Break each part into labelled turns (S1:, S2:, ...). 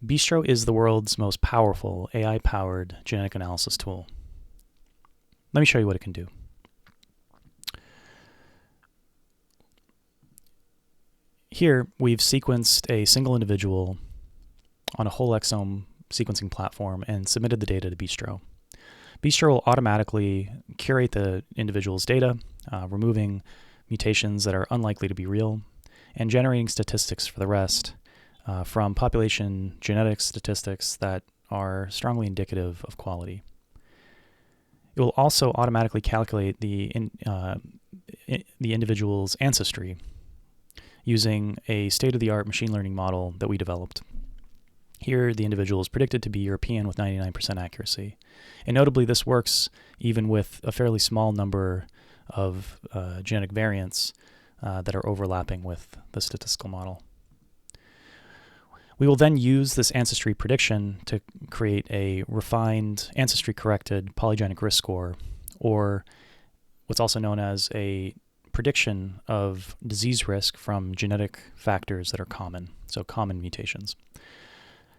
S1: Bystro is the world's most powerful AI-powered genetic analysis tool. Let me show you what it can do. Here, we've sequenced a single individual on a whole exome sequencing platform and submitted the data to Bystro. Bystro will automatically curate the individual's data, removing mutations that are unlikely to be real, and generating statistics for the rest from population genetic statistics that are strongly indicative of quality. It will also automatically calculate the individual's ancestry using a state-of-the-art machine learning model that we developed. Here, the individual is predicted to be European with 99% accuracy. And notably, this works even with a fairly small number of genetic variants that are overlapping with the statistical model. We will then use this ancestry prediction to create a refined ancestry-corrected polygenic risk score, or what's also known as a prediction of disease risk from genetic factors that are common, so common mutations.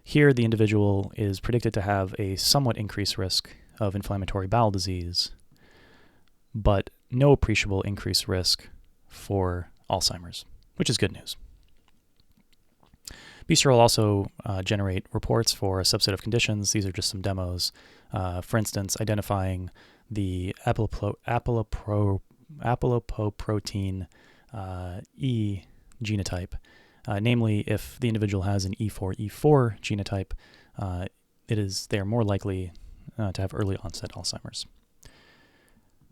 S1: Here, the individual is predicted to have a somewhat increased risk of inflammatory bowel disease, but no appreciable increased risk for Alzheimer's, which is good news. Bystro will also generate reports for a subset of conditions. These are just some demos. For instance, identifying the apolipoprotein E genotype. Namely, if the individual has an E4 genotype, they are more likely to have early onset Alzheimer's.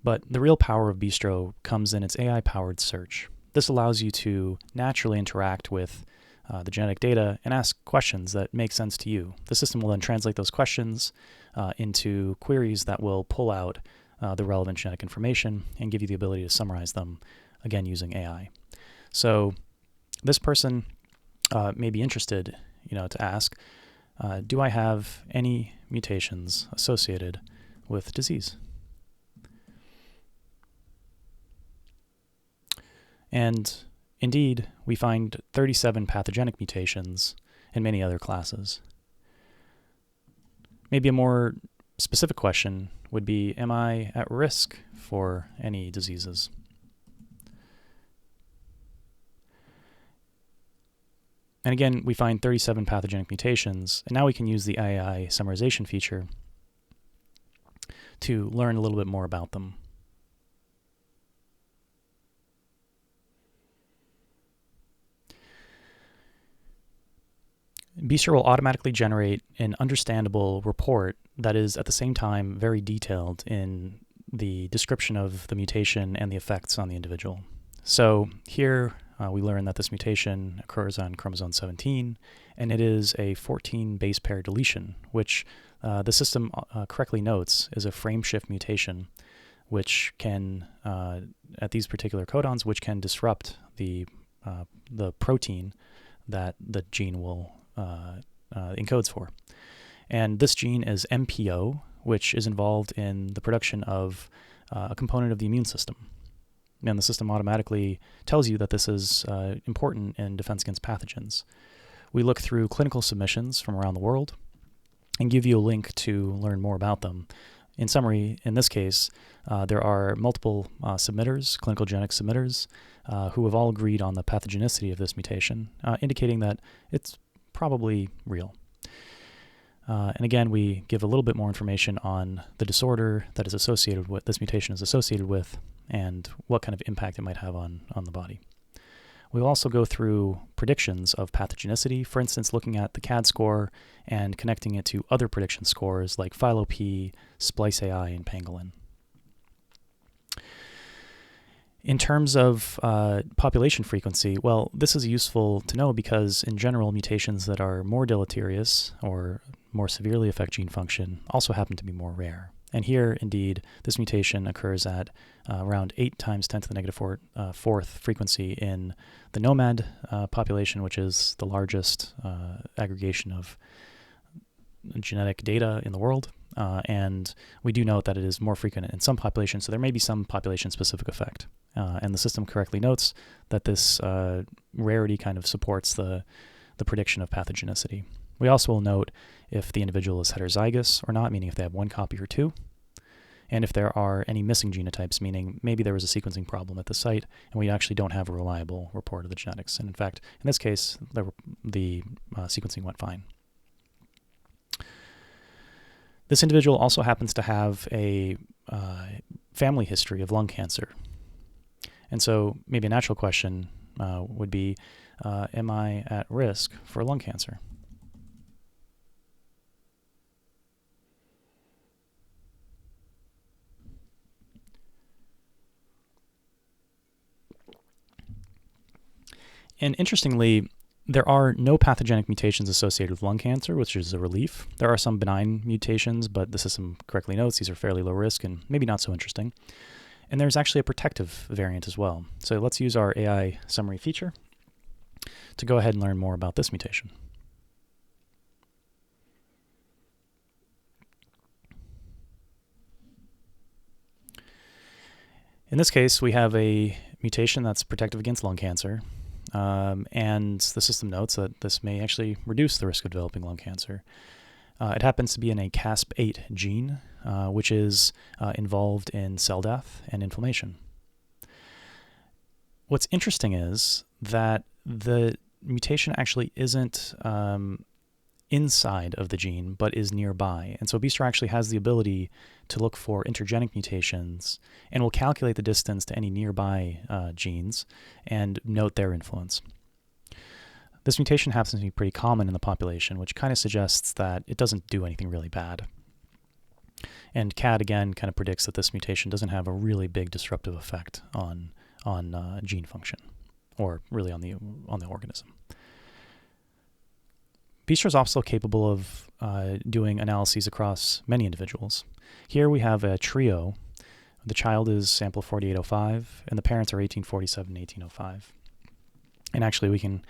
S1: But the real power of Bystro comes in its AI-powered search. This allows you to naturally interact with the genetic data and ask questions that make sense to you. The system will then translate those questions into queries that will pull out the relevant genetic information and give you the ability to summarize them, again, using AI. So this person may be interested, to ask, do I have any mutations associated with disease? And indeed, we find 37 pathogenic mutations and many other classes. Maybe a more specific question would be, am I at risk for any diseases? And again, we find 37 pathogenic mutations, and now we can use the AI summarization feature to learn a little bit more about them. Bystro will automatically generate an understandable report that is at the same time very detailed in the description of the mutation and the effects on the individual. So here we learn that this mutation occurs on chromosome 17, and it is a 14 base pair deletion, which the system correctly notes is a frame shift mutation, which can, at these particular codons, which can disrupt the protein that the gene will encodes for. And this gene is MPO, which is involved in the production of a component of the immune system. And the system automatically tells you that this is important in defense against pathogens. We look through clinical submissions from around the world and give you a link to learn more about them. In summary, in this case, there are multiple submitters, clinical genetic submitters, who have all agreed on the pathogenicity of this mutation, indicating that it's probably real. And again, we give a little bit more information on the disorder that is associated with this mutation is associated with and what kind of impact it might have on the body. We'll also go through predictions of pathogenicity, for instance, looking at the CAD score and connecting it to other prediction scores like PhyloP, Splice AI, and Pangolin. In terms of population frequency, well, this is useful to know because in general, mutations that are more deleterious or more severely affect gene function also happen to be more rare. And here, indeed, this mutation occurs at around 8 times 10 to the negative fourth frequency in the nomad population, which is the largest aggregation of genetic data in the world. And we do note that it is more frequent in some populations, so there may be some population-specific effect. And the system correctly notes that this rarity kind of supports the prediction of pathogenicity. We also will note if the individual is heterozygous or not, meaning if they have one copy or two, and if there are any missing genotypes, meaning maybe there was a sequencing problem at the site and we actually don't have a reliable report of the genetics. And in fact, in this case, the sequencing went fine. This individual also happens to have a family history of lung cancer. And so maybe a natural question would be, am I at risk for lung cancer? And interestingly, there are no pathogenic mutations associated with lung cancer, which is a relief. There are some benign mutations, but the system correctly notes these are fairly low risk and maybe not so interesting. And there's actually a protective variant as well. So let's use our AI summary feature to go ahead and learn more about this mutation. In this case, we have a mutation that's protective against lung cancer. And the system notes that this may actually reduce the risk of developing lung cancer. It happens to be in a CASP8 gene, which is involved in cell death and inflammation. What's interesting is that the mutation actually isn't inside of the gene, but is nearby. And so Bystro actually has the ability to look for intergenic mutations and will calculate the distance to any nearby genes and note their influence. This mutation happens to be pretty common in the population, which kind of suggests that it doesn't do anything really bad. And CAD, again, kind of predicts that this mutation doesn't have a really big disruptive effect on gene function, or really on the organism. Bystro is also capable of doing analyses across many individuals. Here we have a trio. The child is sample 4805, and the parents are 1847 and 1805. And actually we can,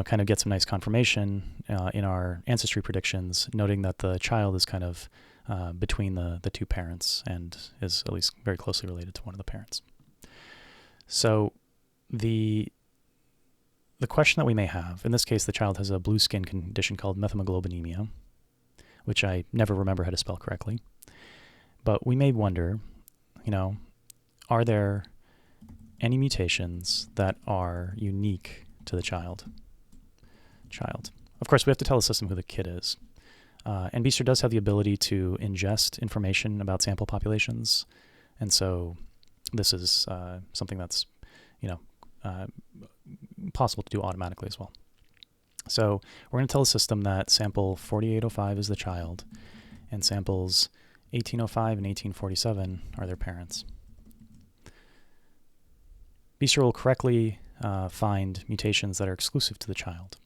S1: kind of get some nice confirmation in our ancestry predictions, noting that the child is kind of between the two parents and is at least very closely related to one of the parents. So the question that we may have, in this case, the child has a blue skin condition called methemoglobinemia, which I never remember how to spell correctly. But we may wonder, are there any mutations that are unique to the child? Of course, we have to tell the system who the kid is. And Bystro does have the ability to ingest information about sample populations. And so this is something that's, possible to do automatically as well. So we're going to tell the system that sample 4805 is the child, and samples 1805 and 1847 are their parents. Bystro will correctly find mutations that are exclusive to the child.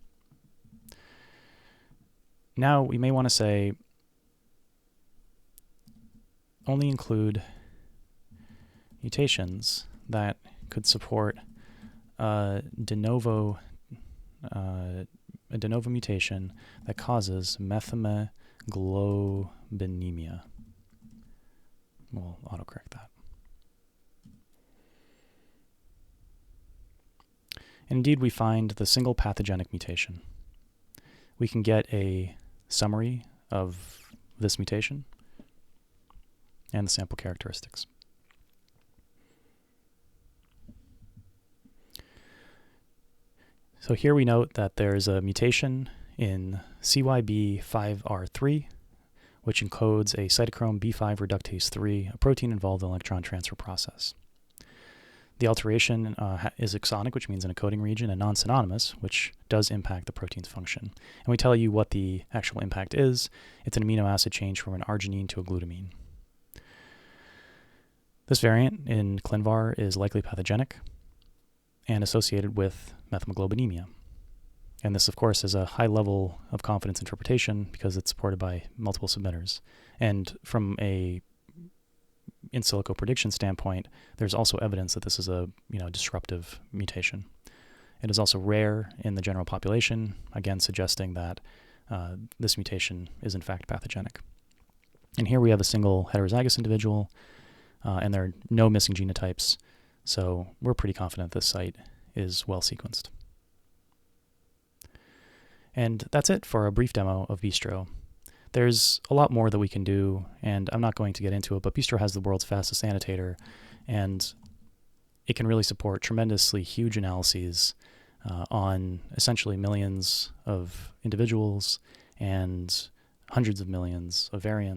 S1: Now we may want to say only include mutations that could support a de novo mutation that causes methemoglobinemia. We'll autocorrect that. And indeed, we find the single pathogenic mutation. We can get a summary of this mutation and the sample characteristics. So here we note that there's a mutation in CYB5R3, which encodes a cytochrome B5 reductase 3, a protein involved in the electron transfer process. The alteration is exonic, which means in a coding region, and non-synonymous, which does impact the protein's function. And we tell you what the actual impact is. It's an amino acid change from an arginine to a glutamine. This variant in ClinVar is likely pathogenic and associated with methemoglobinemia. And this, of course, is a high level of confidence interpretation because it's supported by multiple submitters. And from a in silico prediction standpoint, there's also evidence that this is a disruptive mutation. It is also rare in the general population, again suggesting that this mutation is in fact pathogenic. And here we have a single heterozygous individual, and there are no missing genotypes, so we're pretty confident this site is well sequenced. And that's it for a brief demo of Bystro. There's a lot more that we can do, and I'm not going to get into it, but Bystro has the world's fastest annotator, and it can really support tremendously huge analyses on essentially millions of individuals and hundreds of millions of variants.